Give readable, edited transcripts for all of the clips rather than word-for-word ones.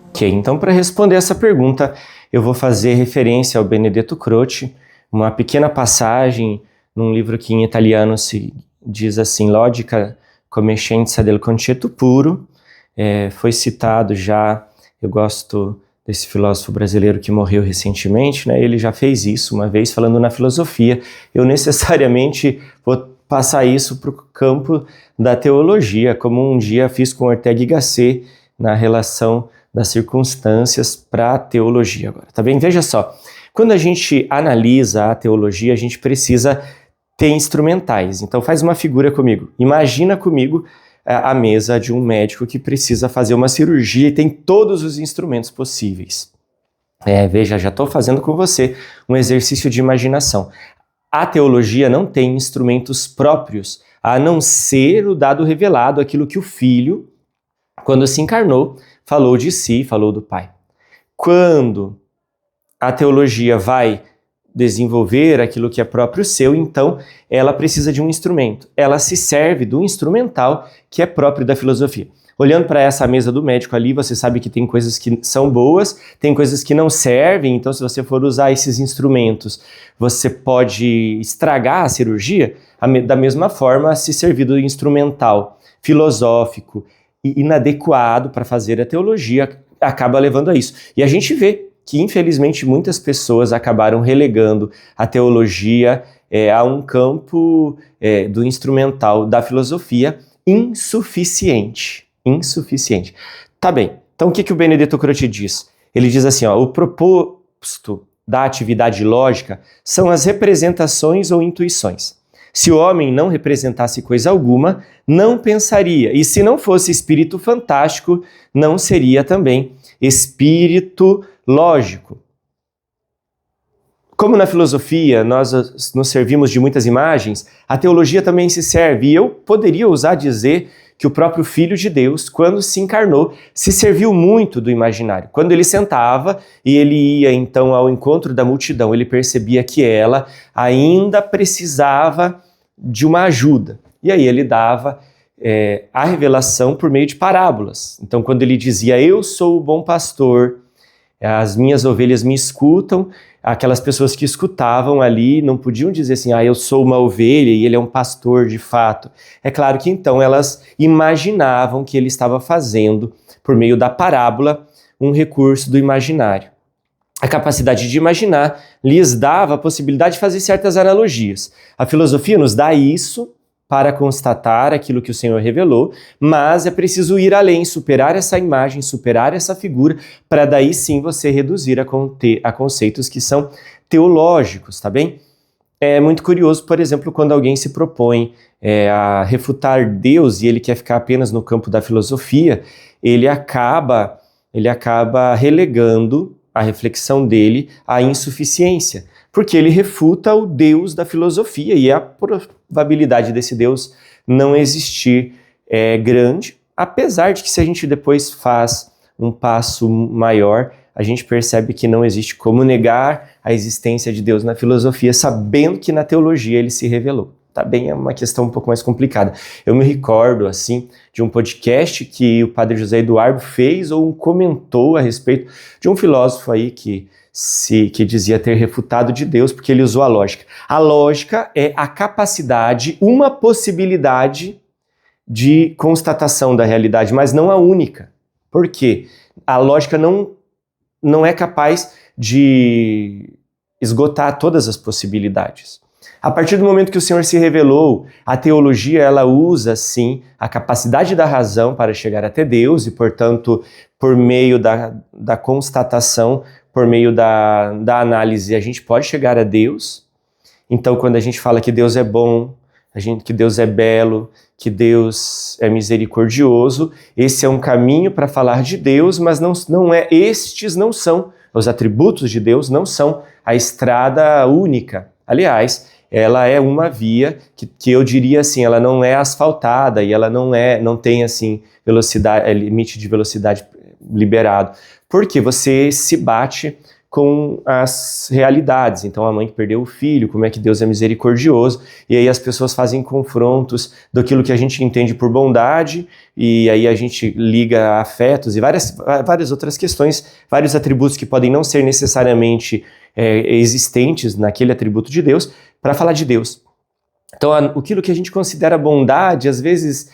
Ok, então para responder essa pergunta, eu vou fazer referência ao Benedetto Croce, uma pequena passagem num livro que em italiano se diz assim, Logica come scienza del concetto puro. Foi citado já, eu gosto desse filósofo brasileiro que morreu recentemente, né? Ele já fez isso uma vez falando na filosofia. Eu necessariamente vou passar isso para o campo da teologia, como um dia fiz com Ortega y Gasset na relação das circunstâncias para a teologia agora, tá bem? Veja só, quando a gente analisa a teologia, a gente precisa ter instrumentais. Então faz uma figura comigo, imagina comigo a mesa de um médico que precisa fazer uma cirurgia e tem todos os instrumentos possíveis. Veja, já estou fazendo com você um exercício de imaginação. A teologia não tem instrumentos próprios, a não ser o dado revelado, aquilo que o Filho, quando se encarnou, falou de si, falou do Pai. Quando a teologia vai desenvolver aquilo que é próprio seu, então ela precisa de um instrumento. Ela se serve do instrumental que é próprio da filosofia. Olhando para essa mesa do médico ali, você sabe que tem coisas que são boas, tem coisas que não servem, então se você for usar esses instrumentos, você pode estragar a cirurgia. Da mesma forma, se servir do instrumental filosófico e inadequado para fazer a teologia, acaba levando a isso. E a gente vê que, infelizmente, muitas pessoas acabaram relegando a teologia a um campo do instrumental da filosofia insuficiente. Tá bem, então o que o Benedetto Croce diz? Ele diz assim, o proposto da atividade lógica são as representações ou intuições. Se o homem não representasse coisa alguma, não pensaria, e se não fosse espírito fantástico, não seria também espírito lógico. Como na filosofia nós nos servimos de muitas imagens, a teologia também se serve, e eu poderia ousar dizer que o próprio Filho de Deus, quando se encarnou, se serviu muito do imaginário. Quando ele sentava e ele ia então ao encontro da multidão, ele percebia que ela ainda precisava de uma ajuda. E aí ele dava a revelação por meio de parábolas. Então quando ele dizia, eu sou o bom pastor, as minhas ovelhas me escutam, aquelas pessoas que escutavam ali não podiam dizer assim, eu sou uma ovelha e ele é um pastor de fato. É claro que então elas imaginavam que ele estava fazendo, por meio da parábola, um recurso do imaginário. A capacidade de imaginar lhes dava a possibilidade de fazer certas analogias. A filosofia nos dá isso para constatar aquilo que o Senhor revelou, mas é preciso ir além, superar essa imagem, superar essa figura, para daí sim você reduzir a conceitos que são teológicos, tá bem? É muito curioso, por exemplo, quando alguém se propõe a refutar Deus e ele quer ficar apenas no campo da filosofia, ele acaba relegando a reflexão dele à insuficiência, porque ele refuta o Deus da filosofia e a probabilidade desse Deus não existir é grande, apesar de que se a gente depois faz um passo maior, a gente percebe que não existe como negar a existência de Deus na filosofia, sabendo que na teologia ele se revelou. Tá bem, é uma questão um pouco mais complicada. Eu me recordo, assim, de um podcast que o padre José Eduardo fez ou comentou a respeito de um filósofo aí que dizia ter refutado de Deus porque ele usou a lógica. A lógica é a capacidade, uma possibilidade de constatação da realidade, mas não a única. Por quê? A lógica não é capaz de esgotar todas as possibilidades. A partir do momento que o Senhor se revelou, a teologia ela usa sim a capacidade da razão para chegar até Deus e, portanto, por meio da constatação, por meio da análise, a gente pode chegar a Deus. Então, quando a gente fala que Deus é bom, que Deus é belo, que Deus é misericordioso, esse é um caminho para falar de Deus, mas estes não são, os atributos de Deus não são a estrada única. Aliás, ela é uma via que eu diria assim, ela não é asfaltada e ela não tem assim limite de velocidade liberado, porque você se bate com as realidades. Então, a mãe que perdeu o filho, como é que Deus é misericordioso, e aí as pessoas fazem confrontos daquilo que a gente entende por bondade, e aí a gente liga a afetos e várias outras questões, vários atributos que podem não ser necessariamente existentes naquele atributo de Deus, para falar de Deus. Então, aquilo que a gente considera bondade, às vezes,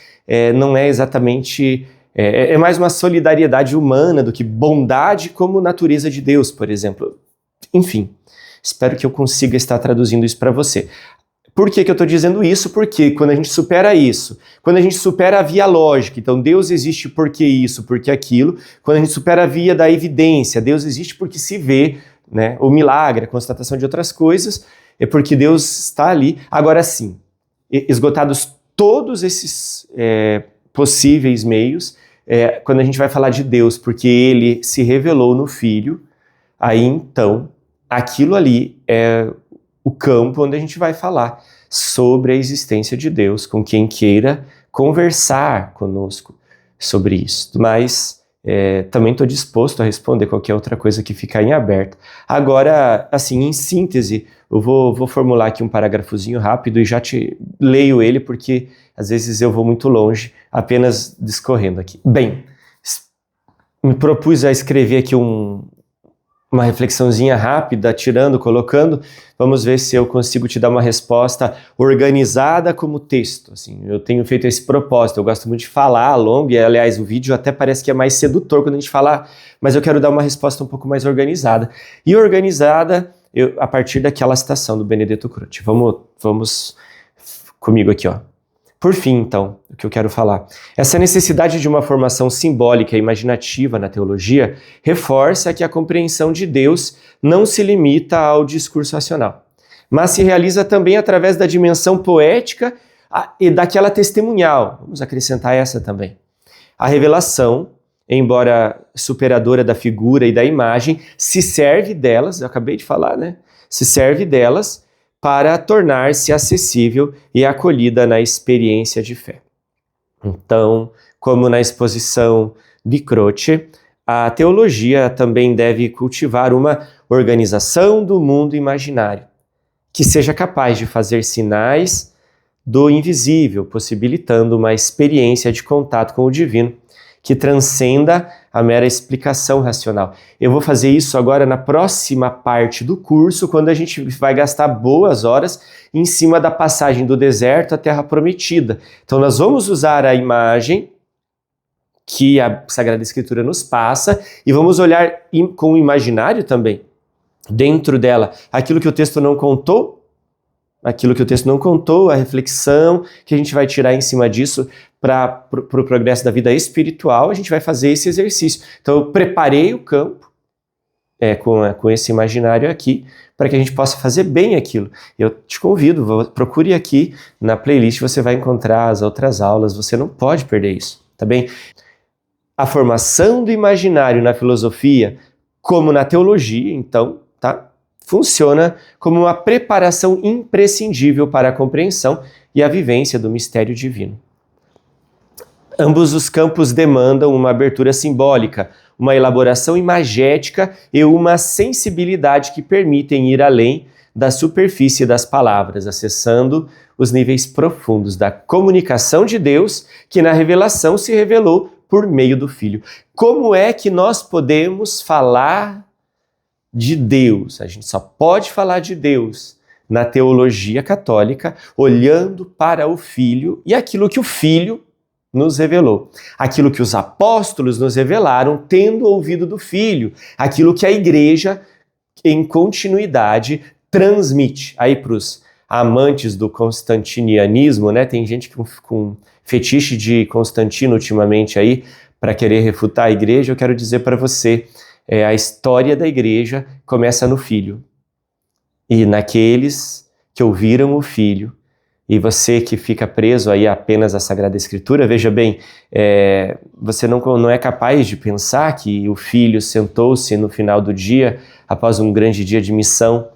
não é exatamente... É mais uma solidariedade humana do que bondade como natureza de Deus, por exemplo. Enfim, espero que eu consiga estar traduzindo isso para você. Por que eu estou dizendo isso? Porque quando a gente supera isso, quando a gente supera a via lógica, então Deus existe porque isso, porque aquilo, quando a gente supera a via da evidência, Deus existe porque se vê, né, o milagre, a constatação de outras coisas, é porque Deus está ali. Agora sim, esgotados todos esses possíveis meios, quando a gente vai falar de Deus, porque Ele se revelou no Filho, aí então, aquilo ali é o campo onde a gente vai falar sobre a existência de Deus, com quem queira conversar conosco sobre isso. Mas também estou disposto a responder qualquer outra coisa que ficar em aberto. Agora, assim, em síntese, eu vou formular aqui um parágrafozinho rápido e já te leio ele, porque às vezes eu vou muito longe, apenas discorrendo aqui. Bem, me propus a escrever aqui uma reflexãozinha rápida, tirando, colocando. Vamos ver se eu consigo te dar uma resposta organizada como texto. Assim, eu tenho feito esse propósito, eu gosto muito de falar longo, e aliás o vídeo até parece que é mais sedutor quando a gente fala, mas eu quero dar uma resposta um pouco mais organizada. E organizada a partir daquela citação do Benedetto Croce. Vamos comigo aqui, ó. Por fim, então, o que eu quero falar. Essa necessidade de uma formação simbólica e imaginativa na teologia reforça que a compreensão de Deus não se limita ao discurso racional, mas se realiza também através da dimensão poética e daquela testemunhal. Vamos acrescentar essa também. A revelação, embora superadora da figura e da imagem, se serve delas, eu acabei de falar, né? Se serve delas para tornar-se acessível e acolhida na experiência de fé. Então, como na exposição de Croce, a teologia também deve cultivar uma organização do mundo imaginário, que seja capaz de fazer sinais do invisível, possibilitando uma experiência de contato com o divino, que transcenda a mera explicação racional. Eu vou fazer isso agora na próxima parte do curso, quando a gente vai gastar boas horas em cima da passagem do deserto à Terra Prometida. Então nós vamos usar a imagem que a Sagrada Escritura nos passa e vamos olhar com o imaginário também, dentro dela, aquilo que o texto não contou, a reflexão que a gente vai tirar em cima disso para o progresso da vida espiritual, a gente vai fazer esse exercício. Então eu preparei o campo com esse imaginário aqui, para que a gente possa fazer bem aquilo. Eu te convido, procure aqui na playlist, você vai encontrar as outras aulas, você não pode perder isso, tá bem? A formação do imaginário na filosofia, como na teologia, então, tá? Funciona como uma preparação imprescindível para a compreensão e a vivência do mistério divino. Ambos os campos demandam uma abertura simbólica, uma elaboração imagética e uma sensibilidade que permitem ir além da superfície das palavras, acessando os níveis profundos da comunicação de Deus, que na revelação se revelou por meio do Filho. Como é que nós podemos falar de Deus? A gente só pode falar de Deus na teologia católica, olhando para o Filho e aquilo que o Filho nos revelou. Aquilo que os apóstolos nos revelaram, tendo ouvido do Filho. Aquilo que a Igreja, em continuidade, transmite. Aí para os amantes do constantinianismo, né? Tem gente com fetiche de Constantino ultimamente aí, para querer refutar a Igreja. Eu quero dizer para você, a história da Igreja começa no Filho. E naqueles que ouviram o Filho. E você que fica preso aí apenas à Sagrada Escritura, veja bem, você não é capaz de pensar que o Filho sentou-se no final do dia, após um grande dia de missão,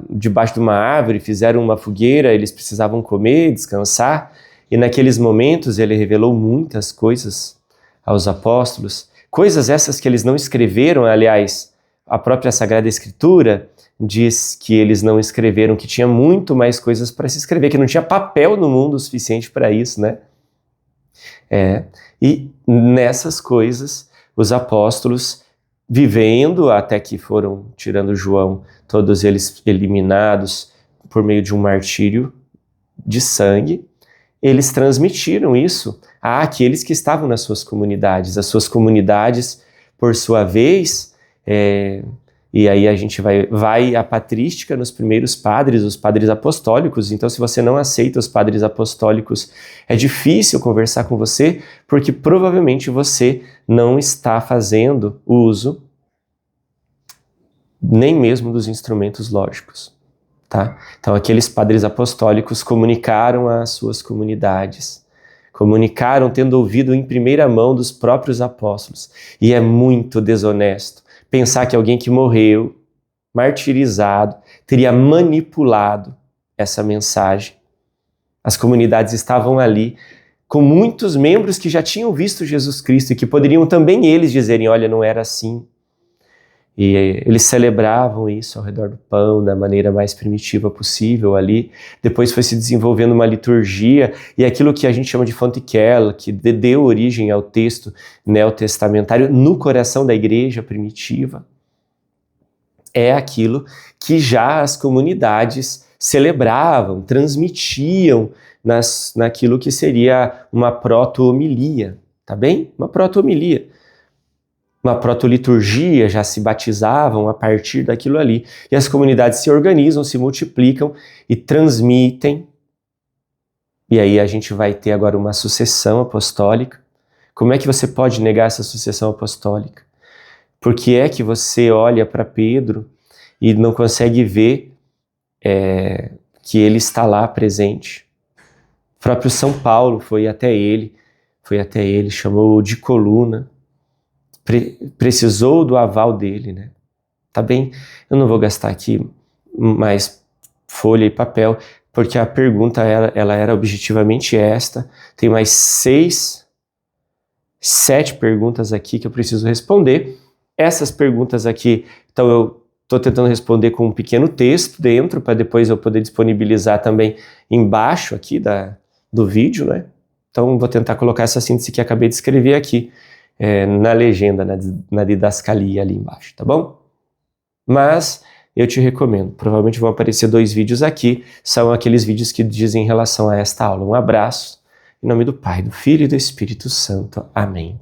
debaixo de uma árvore, fizeram uma fogueira, eles precisavam comer, descansar, e naqueles momentos ele revelou muitas coisas aos apóstolos, coisas essas que eles não escreveram, aliás, a própria Sagrada Escritura diz que eles não escreveram, que tinha muito mais coisas para se escrever, que não tinha papel no mundo o suficiente para isso, né? E nessas coisas, os apóstolos, vivendo, até que foram, tirando João, todos eles eliminados por meio de um martírio de sangue, eles transmitiram isso àqueles que estavam nas suas comunidades. As suas comunidades, por sua vez, e aí a gente vai a patrística nos primeiros padres, os padres apostólicos. Então, se você não aceita os padres apostólicos, é difícil conversar com você, porque provavelmente você não está fazendo uso nem mesmo dos instrumentos lógicos, tá? Então, aqueles padres apostólicos comunicaram às suas comunidades, comunicaram tendo ouvido em primeira mão dos próprios apóstolos. E é muito desonesto pensar que alguém que morreu, martirizado, teria manipulado essa mensagem. As comunidades estavam ali com muitos membros que já tinham visto Jesus Cristo e que poderiam também eles dizerem, olha, não era assim. E eles celebravam isso ao redor do pão da maneira mais primitiva possível ali. Depois foi se desenvolvendo uma liturgia e aquilo que a gente chama de fontiquela, que deu origem ao texto neotestamentário no coração da igreja primitiva, é aquilo que já as comunidades celebravam, transmitiam naquilo que seria uma proto-homilia, tá bem? Uma proto-homilia. Uma proto-liturgia, já se batizavam a partir daquilo ali. E as comunidades se organizam, se multiplicam e transmitem. E aí a gente vai ter agora uma sucessão apostólica. Como é que você pode negar essa sucessão apostólica? Por que é que você olha para Pedro e não consegue ver que ele está lá presente? O próprio São Paulo foi até ele, chamou de coluna. Precisou do aval dele, né? Tá bem? Eu não vou gastar aqui mais folha e papel, porque a pergunta ela era objetivamente esta. Tem mais 7 perguntas aqui que eu preciso responder. Essas perguntas aqui, então eu estou tentando responder com um pequeno texto dentro, para depois eu poder disponibilizar também embaixo aqui do vídeo, né? Então vou tentar colocar essa síntese que acabei de escrever aqui. Na legenda, na didascalia ali embaixo, tá bom? Mas eu te recomendo, provavelmente vão aparecer 2 vídeos aqui, são aqueles vídeos que dizem em relação a esta aula. Um abraço, em nome do Pai, do Filho e do Espírito Santo. Amém.